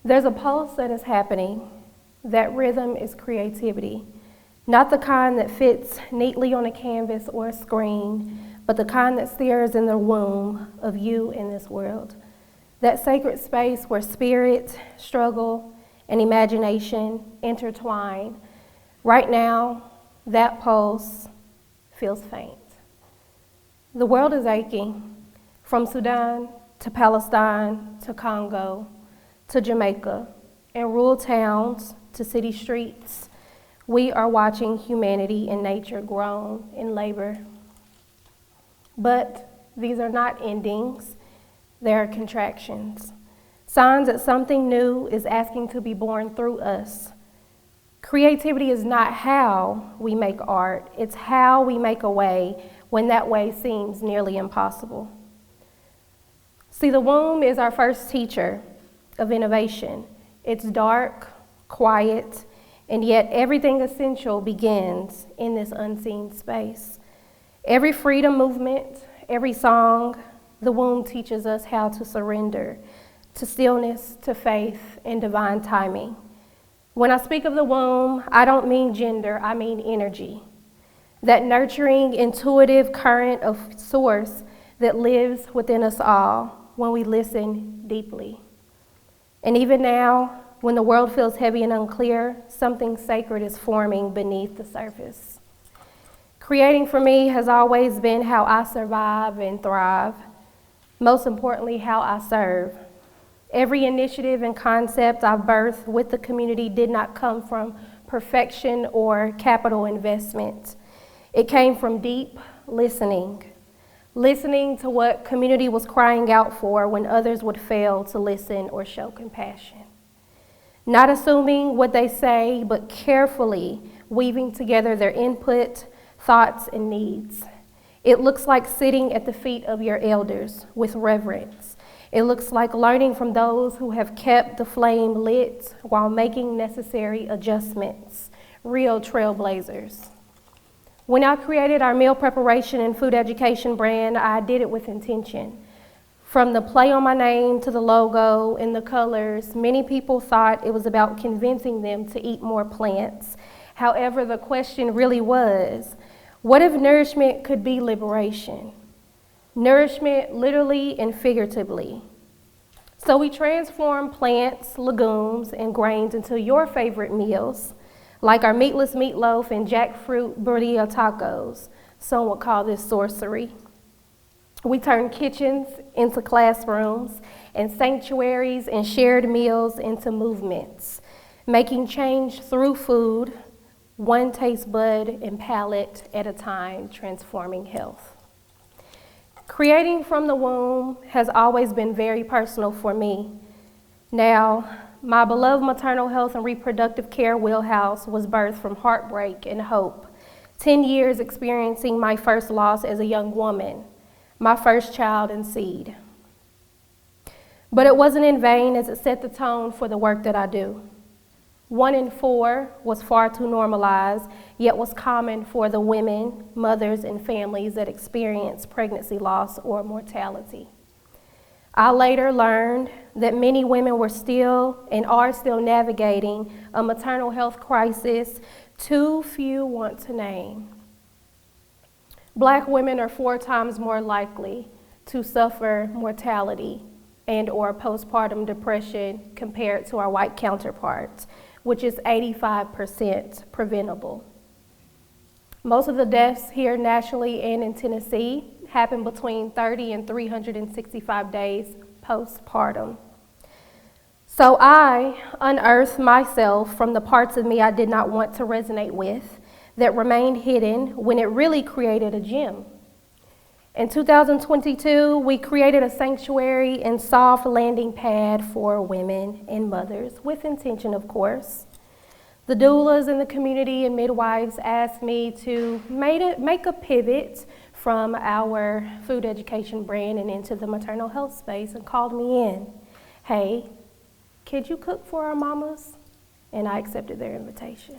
There's a pulse that is happening. That rhythm is creativity, not the kind that fits neatly on a canvas or a screen, but the kind that stirs in the womb of you in this world. That sacred space where spirit, struggle, and imagination intertwine. Right now, that pulse feels faint. The world is aching, from Sudan to Palestine to Congo to Jamaica, in rural towns to city streets. We are watching humanity and nature groan in labor. But these are not endings, they are contractions. Signs that something new is asking to be born through us. Creativity is not how we make art, it's how we make a way when that way seems nearly impossible. See, the womb is our first teacher of innovation. It's dark, quiet, and yet everything essential begins in this unseen space. Every freedom movement, every song, the womb teaches us how to surrender to stillness, to faith, and divine timing. When I speak of the womb, I don't mean gender, I mean energy. That nurturing, intuitive current of source that lives within us all when we listen deeply. And even now, when the world feels heavy and unclear, something sacred is forming beneath the surface. Creating for me has always been how I survive and thrive. Most importantly, how I serve. Every initiative and concept I've birthed with the community did not come from perfection or capital investment. It came from deep listening to what community was crying out for when others would fail to listen or show compassion. Not assuming what they say, but carefully weaving together their input, thoughts, and needs. It looks like sitting at the feet of your elders with reverence. It looks like learning from those who have kept the flame lit while making necessary adjustments, real trailblazers. When I created our meal preparation and food education brand, I did it with intention. From the play on my name to the logo and the colors, many people thought it was about convincing them to eat more plants. However, the question really was, what if nourishment could be liberation? Nourishment literally and figuratively. So we transform plants, legumes, and grains into your favorite meals, like our meatless meatloaf and jackfruit burrito tacos. Some would call this sorcery. We turn kitchens into classrooms and sanctuaries and shared meals into movements, making change through food, one taste bud and palate at a time, transforming health. Creating from the womb has always been very personal for me. Now, my beloved maternal health and reproductive care wheelhouse was birthed from heartbreak and hope. 10 years experiencing my first loss as a young woman, my first child and seed. But it wasn't in vain, as it set the tone for the work that I do. 1 in 4 was far too normalized, yet was common for the women, mothers, and families that experience pregnancy loss or mortality. I later learned that many women were still and are still navigating a maternal health crisis too few want to name. Black women are 4 times more likely to suffer mortality and or postpartum depression compared to our white counterparts, which is 85% preventable. Most of the deaths here nationally and in Tennessee happen between 30 and 365 days postpartum. So I unearthed myself from the parts of me I did not want to resonate with that remained hidden when it really created a gem. In 2022, we created a sanctuary and soft landing pad for women and mothers, with intention, of course. The doulas in the community and midwives asked me to make a pivot from our food education brand and into the maternal health space and called me in. Hey, could you cook for our mamas? And I accepted their invitation.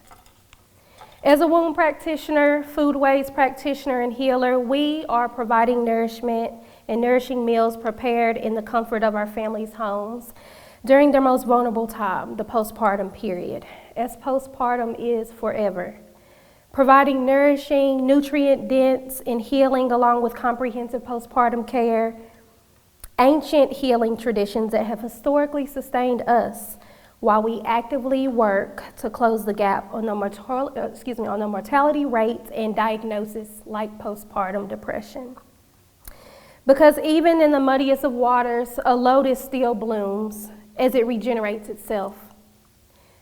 As a womb practitioner, food waste practitioner, and healer, we are providing nourishment and nourishing meals prepared in the comfort of our families' homes during their most vulnerable time, the postpartum period, as postpartum is forever, providing nourishing, nutrient-dense, and healing along with comprehensive postpartum care, ancient healing traditions that have historically sustained us while we actively work to close the gap on the mortality rates and diagnosis like postpartum depression. Because even in the muddiest of waters, a lotus still blooms as it regenerates itself.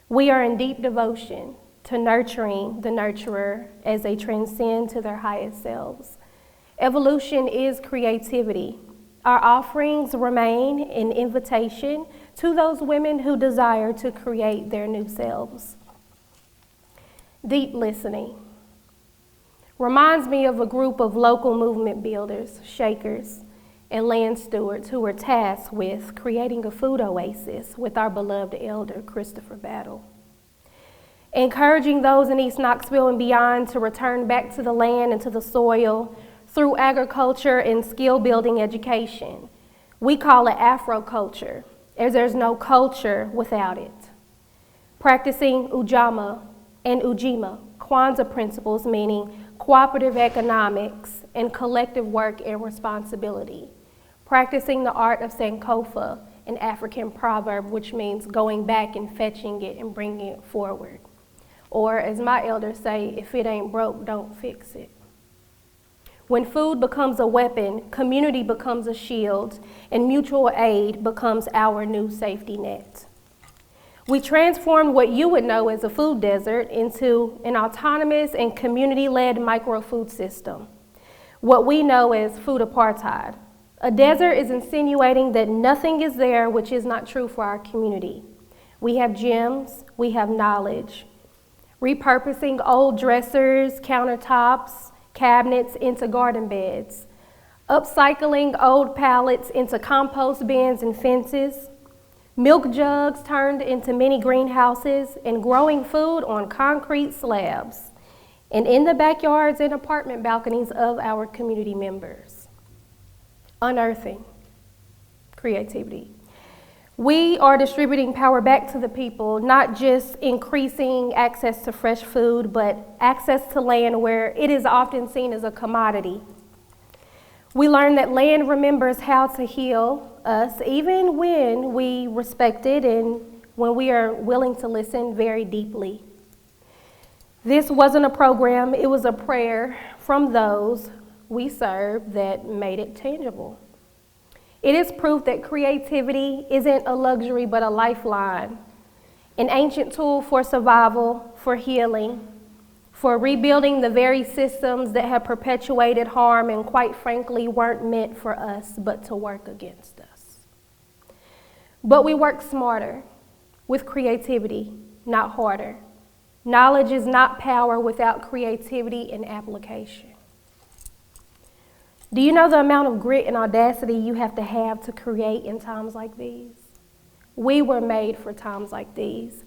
We are in deep devotion to nurturing the nurturer as they transcend to their highest selves. Evolution is creativity. Our offerings remain an invitation to those women who desire to create their new selves. Deep listening reminds me of a group of local movement builders, shakers, and land stewards who were tasked with creating a food oasis with our beloved elder, Christopher Battle. Encouraging those in East Knoxville and beyond to return back to the land and to the soil through agriculture and skill-building education. We call it Afroculture, as there's no culture without it. Practicing Ujamaa and Ujima, Kwanzaa principles, meaning cooperative economics and collective work and responsibility. Practicing the art of Sankofa, an African proverb, which means going back and fetching it and bringing it forward. Or as my elders say, if it ain't broke, don't fix it. When food becomes a weapon, community becomes a shield, and mutual aid becomes our new safety net. We transformed what you would know as a food desert into an autonomous and community-led micro-food system, what we know as food apartheid. A desert is insinuating that nothing is there which is not true for our community. We have gems, we have knowledge. Repurposing old dressers, countertops, cabinets into garden beds, upcycling old pallets into compost bins and fences, milk jugs turned into mini greenhouses, and growing food on concrete slabs and in the backyards and apartment balconies of our community members. Unearthing creativity. We are distributing power back to the people, not just increasing access to fresh food, but access to land where it is often seen as a commodity. We learn that land remembers how to heal us, even when we respect it and when we are willing to listen very deeply. This wasn't a program, it was a prayer from those we serve that made it tangible. It is proof that creativity isn't a luxury but a lifeline, an ancient tool for survival, for healing, for rebuilding the very systems that have perpetuated harm and quite frankly weren't meant for us but to work against us. But we work smarter with creativity, not harder. Knowledge is not power without creativity and application. Do you know the amount of grit and audacity you have to create in times like these? We were made for times like these,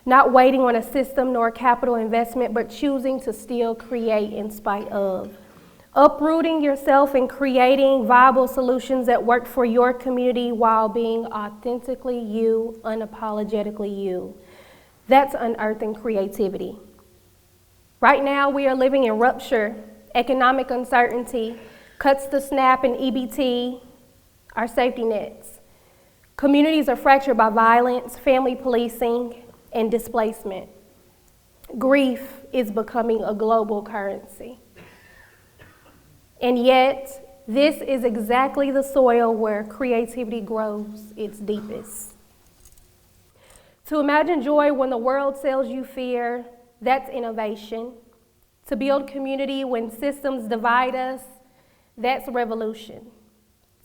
not waiting on a system nor capital investment, but choosing to still create in spite of. Uprooting yourself and creating viable solutions that work for your community while being authentically you, unapologetically you. That's unearthing creativity. Right now, we are living in rupture, economic uncertainty, cuts to SNAP and EBT, our safety nets. Communities are fractured by violence, family policing, and displacement. Grief is becoming a global currency. And yet, this is exactly the soil where creativity grows its deepest. To imagine joy when the world sells you fear, that's innovation. To build community when systems divide us, that's revolution.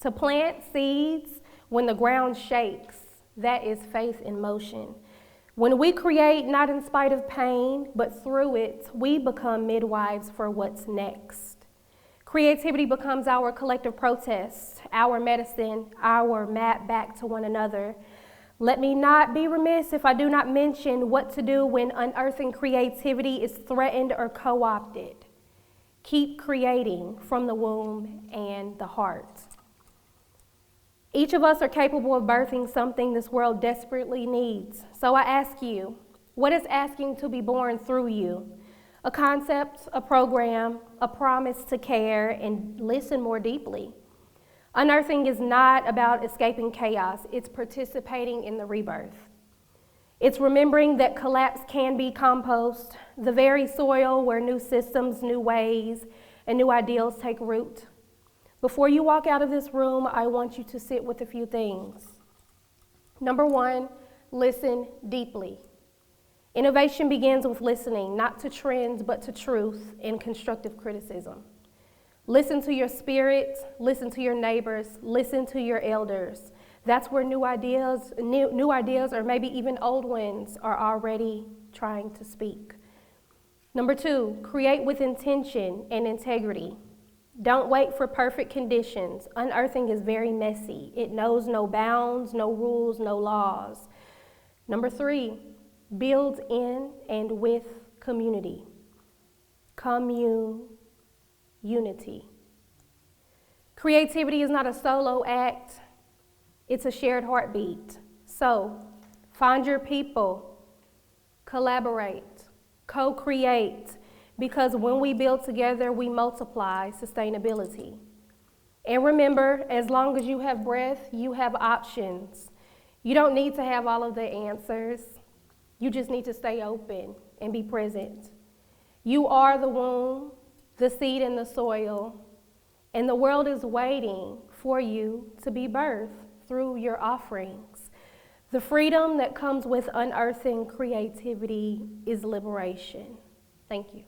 To plant seeds when the ground shakes, that is faith in motion. When we create not in spite of pain, but through it, we become midwives for what's next. Creativity becomes our collective protest, our medicine, our map back to one another. Let me not be remiss if I do not mention what to do when unearthing creativity is threatened or co-opted. Keep creating from the womb and the heart. Each of us are capable of birthing something this world desperately needs. So I ask you, what is asking to be born through you? A concept, a program, a promise to care and listen more deeply. Unearthing is not about escaping chaos, it's participating in the rebirth. It's remembering that collapse can be compost, the very soil where new systems, new ways, and new ideals take root. Before you walk out of this room, I want you to sit with a few things. Number one, listen deeply. Innovation begins with listening, not to trends, but to truth and constructive criticism. Listen to your spirit, listen to your neighbors, listen to your elders. That's where new ideas or maybe even old ones are already trying to speak. Number two, create with intention and integrity. Don't wait for perfect conditions. Unearthing is very messy. It knows no bounds, no rules, no laws. Number three, build in and with community. Unity. Creativity is not a solo act. It's a shared heartbeat. So, find your people, collaborate, co-create, because when we build together, we multiply sustainability. And remember, as long as you have breath, you have options. You don't need to have all of the answers. You just need to stay open and be present. You are the womb, the seed in the soil, and the world is waiting for you to be birthed through your offerings. The freedom that comes with unearthing creativity is liberation. Thank you.